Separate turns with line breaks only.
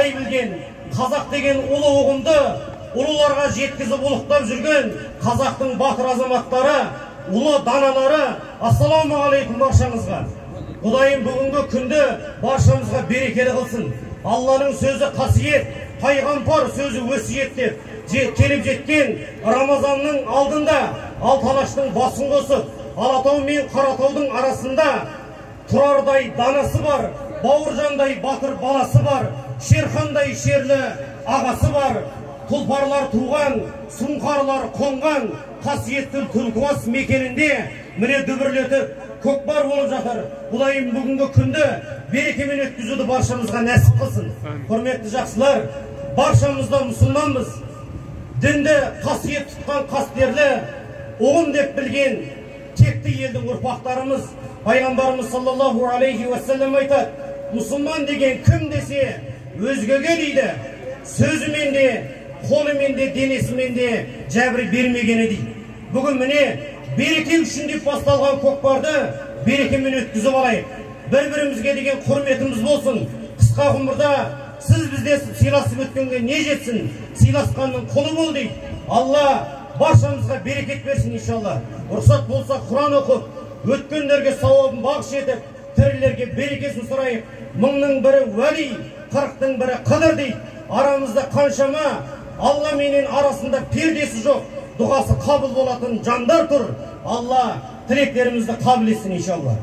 бағалай білген, қазақ деген ұлы ұғымды ұлыларға жеткізіп ұлықтап жүрген қазақтың батыр азаматтары, ұлы даналары, ассалаумағалейкум баршаңызға. Құдайым бүгінгі күнді баршамызға берекелі қылсын. Алланың сөзі қасиет, пайғамбар сөзі өсиет деп келіп жеткен Рамазанның алдында Алталаштың басын қосып, Алатау мен Қаратаудың арасында тұрардай данасы бар, Бауыржандай батыр баласы бар, Шерхандай шерлі ағасы бар, тұлпарлар туған, сұңқарлар қонған қасиетті Түлкібас мекенінде міне дүбірлетіп көкпар болып жатыр. Құдайым бүгінгі күнді берекемен өткізуді баршамызға нәсіп қылсын. Құрметті жақсылар, баршамызда мұсылманбыз. Дінді қасиет тұтқан қастерлі, ұғым деп білген текті елдің ұрпақтарымыз. Пайғамбарымыз саллаллаху алейхи уассалам айтады, мұсылман деген кім десе өзгеге дейді, сөзімен де, қолымен де, денесімен де жәбір бермегені дейді. Бүгін міне береке үшін деп басталған көкпарды берекемен өткізіп алайық. Бір-бірімізге деген құрметіміз болсын. Қысқа ғұмырда сіз бізде сыйласып өткенге не жетсін? Сыйласқанның құлы бол дейді. Алла баршамызға берекет берсін иншалла. Рұқсат болса Құран оқып, өткендерге сауабын бағыш етіп, тірілерге берекесін сұрайық. Мыңның бірі уәли, 40-тың бірі қыдыр дейді. Арамызда қаншама Алла менен арасында пердесі жоқ, дұғасы қабыл болатын жандар тұр. Алла тілектерімізді қабыл етсін иншалла.